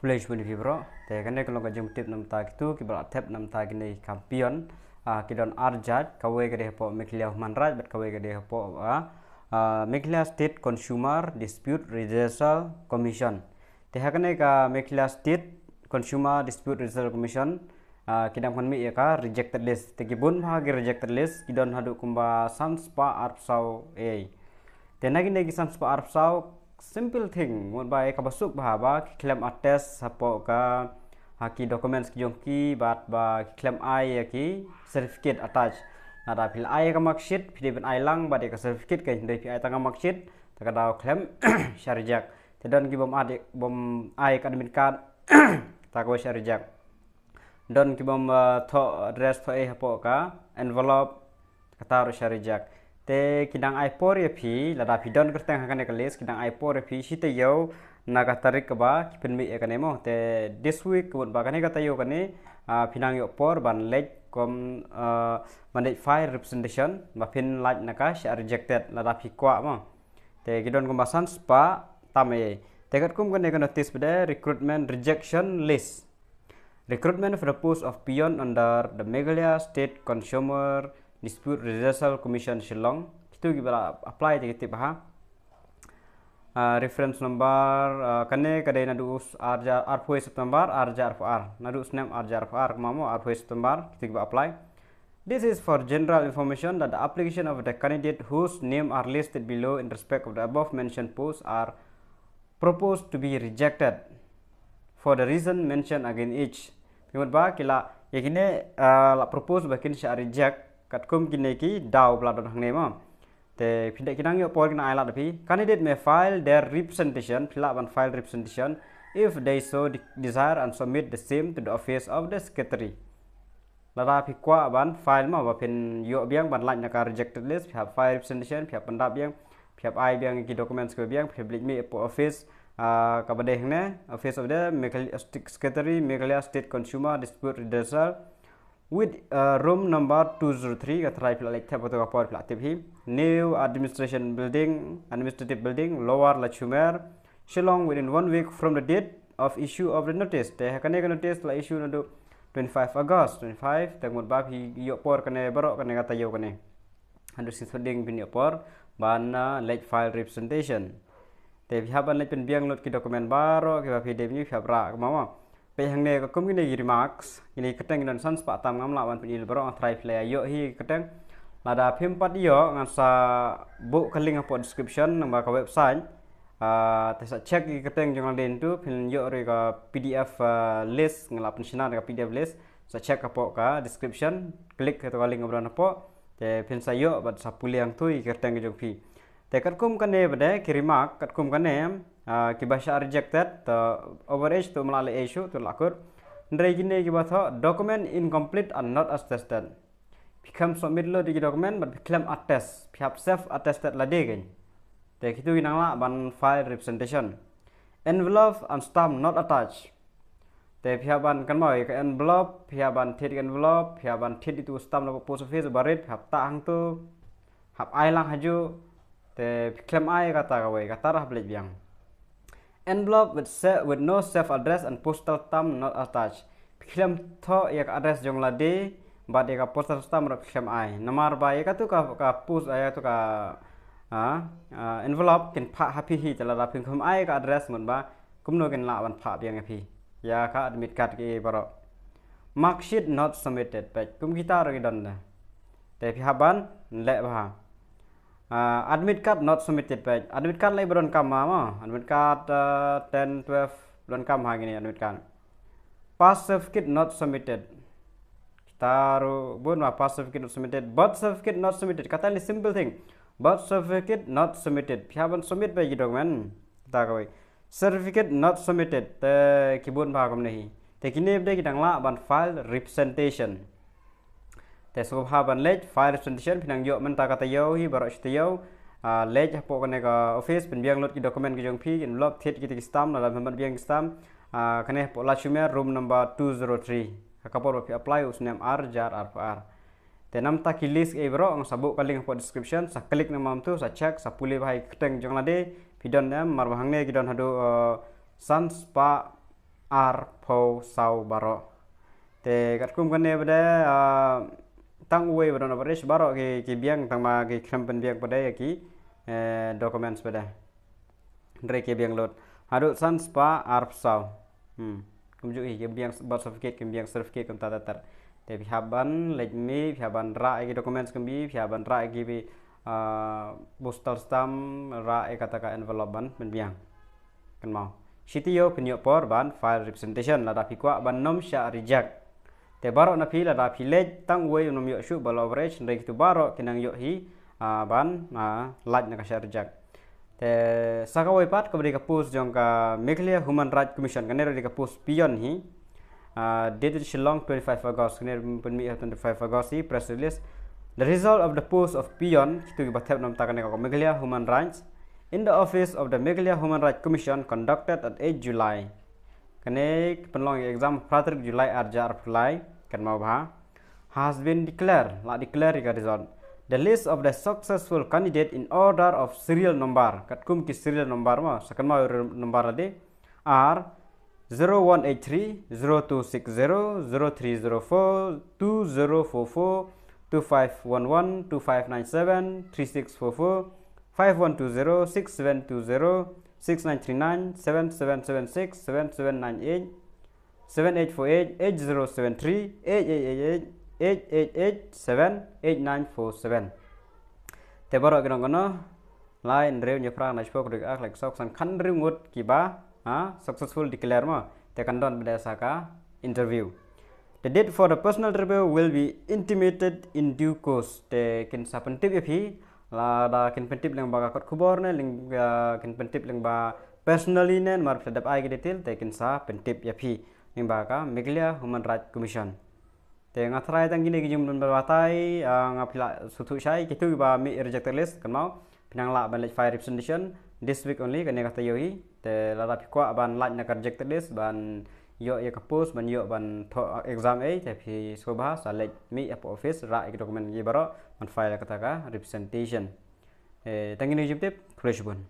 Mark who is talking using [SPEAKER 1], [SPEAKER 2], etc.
[SPEAKER 1] Kublai shmuni fibro, te kane kalau kajeng tip nam ta gitu, kibra tep nam ta gini kampion, kidon arjat, kawe gede po mekliya manraj, bet kawe gede po mekliya State Consumer Dispute Redressal Commission. Te hakane ka mekliya State Consumer Dispute Redressal Commission, kidam kan mi ka rejected list. Te kibun bahagi rejected list, kidon hadu kumba sanspa arpsau te nagi nagi sanspa arpsau simple thing mun bai ka basuk bahaba claim attest sapo ka haki documents ki jongki bat ba claim ai ki certificate attach ada fil ai ka marksheet pide ben ai lang ba de ka certificate ka hindai ai tanga marksheet ta ka daw claim sharjak te don ki bom ade bom ai ka admit card ta ko sharjak don ki bom tho address tho ai hapo ka envelope ka taru sharjak te kidang ai por ya phi lada phi don kerteng hakane kalis kidang ai por ya phi site yo naga tarik ka ba kipen mi ekane mo te this week kun ba kane kata yo kane pinang yo por ban lek kom mandate file representation ba pin like naka sha rejected lada phi kwa mo te kidon kom basan spa tame te kat kum kane notice bede recruitment rejection list recruitment for the post of peon under the Meghalaya State Consumer Dispute Redressal Commission Shillong itu kita apply di kita bah reference number kane kadai nadu arja arfoy September arja arfar nadu snap arja arfar mamo arfoy September kita apply. This is for general information that the application of the candidate whose name are listed below in respect of the above mentioned posts are proposed to be rejected for the reason mentioned again each. Kemudian bah kila yakine la propose bakin sya reject kat kum kini ki daw bladon hang nema te pindak kinang yo por kina ailat api candidate may file their representation fill up and file representation if they so desire and submit the same to the office of the secretary lada pi kwa ban file ma ba pin yo biang ban laj naka rejected list phap file representation phap pandap biang phap ai biang ki documents ko biang public me office ka bade hne office of the secretary Meghalaya State Consumer Dispute Redressal with room number 203 katrai pila like tap atau kapor pila aktif new administrative building lower Lachumer Shillong within 1 week from the date of issue of the notice te hakane ka notice la issue nadu 25 August 25 tagmod ba hi yo por kane barok kane kata yo kane handu sin funding bin yo por ban late file representation te haban late pen biang lot ki dokumen baro ki ba pdf ni fabra mama pe hang ne ko kum ni remarks ini keteng dan sans pak tam ngam lawan penil bro try play yo hi keteng lada phim pat yo ngan sa bu kaling apa description nang ka website te sa check ki keteng jong den tu pin yo re ka pdf list ngala pensinar ka pdf list sa check apa ka description klik ke to link obran apa te pin sa yo bat sa puliang tu keteng jong pi te kat kum kane bade ki remark kat kum kane ki bahasa rejected overage to melalui issue to lakur ndai gini ki batho document incomplete and not attested become submit lo di document but claim attest pihak self attested la de gen te kitu ginang la ban file representation envelope and stamp not attached te pihak ban kan mai ke envelope pihak ban thit envelope pihak ban thit itu stamp la post office barit pihak ta hang tu hap ai lang haju te claim ai kata kawe kata rah beli biang envelope with no self address and postal stamp not attached. Claim tho yak address jong lade bad yak postal stamp rak claim ai. Namar ba yak tu ka post ay tu ka envelope kin pha happy hi tala ra pin khum ai ka address mun ba kumno kin la ban pha biang phi. Ya ka admit card ki baro. Mark sheet not submitted but kum kita ro don da. Te phi haban le ba. Admit card not submitted page. Admit card lai beron kam ma. Admit card 10 12 beron kam ha gini admit card. Pass certificate not submitted. Taru bun ma pass certificate not submitted. Birth certificate not submitted. Kata ni simple thing. Birth certificate not submitted. Pihaban submit page document. Ta koi. Certificate not submitted. Te kibun ba kom nahi. Te kini bde kidang la ban file representation. Te subha ban lej file representation pinang yo menta kata yo hi barok shte yo lej hapo kane ka office pin biang lot ki document ki jong phi envelope thit ki stamp la member biang stamp kane po Lachumer room number 203 kapor pi apply usnam arjar arfar te nam ta ki list e bro ang sabuk kaling po description sa klik namam tu sa check sa puli bhai keteng jong lade pidon nam mar bhang ne ki don hadu sans pa arpo sau baro te kat kum kan ne pada tang uwe pada operation baro ki biang tang ma ki kampen biang pada ya ki documents pada ndre ki biang load hadu san spa arp sau kum ju ki biang birth certificate ki biang certificate kum ta tar te phaban lek mi phaban ra ki documents kum bi phaban ra ki bi postal stamp ra kata ka envelope ban ben biang kan mau CTO penyok por ban file representation la da pi kwa ban nom sha reject te baro na pi la da pi lej tang we nom yo shu bal average ndai tu baro kinang yo hi ban laj na ka sha reject te saka we pat ko bri ka post jong ka Meghalaya Human Rights Commission kan ro di ka post pion hi dated Shillong 25 August kan pen mi 25 August hi press release the result of the post of pion tu ki bathep nam ta kan ka Meghalaya Human Rights in the office of the Meghalaya Human Rights Commission conducted at 8 July. Kane penlong exam prater July arjar apply kan mau bah has been declared la declare ka result. The list of the successful candidate in order of serial number kat kum ki serial number ma sakan mau number ade are 0183 0260 0304 2044 2511 2597 3644 5120 6720 6939 7776 7798 7848 8073 8888 888 78947 te baro gano gano line rew nya prang na spok dik ak like sok san khan rew ngut ki ba successful declare ma te kan don berdasarkan interview. The date for the personal interview will be intimated in due course. Te kin sa pentip yapi la da kin pentip leng ba kot khubor ne leng kin pentip leng ba personally ne mar sedap ai detail te kin sa pentip yapi leng ba ka Meghalaya Human Rights Commission. Te ngathrai tang gini gijum nun batai ngapila suthu sai kitu ba mi rejected list kan mau pinang la ban lek fire representation this week only kan kata yohi te la da pikwa ban lek na rejected list ban yo ya kapus ban yo ban exam a tapi sobha salek mi app office ra ek dokumen ye baro ban file kata ka representation tangini jiptip kresbon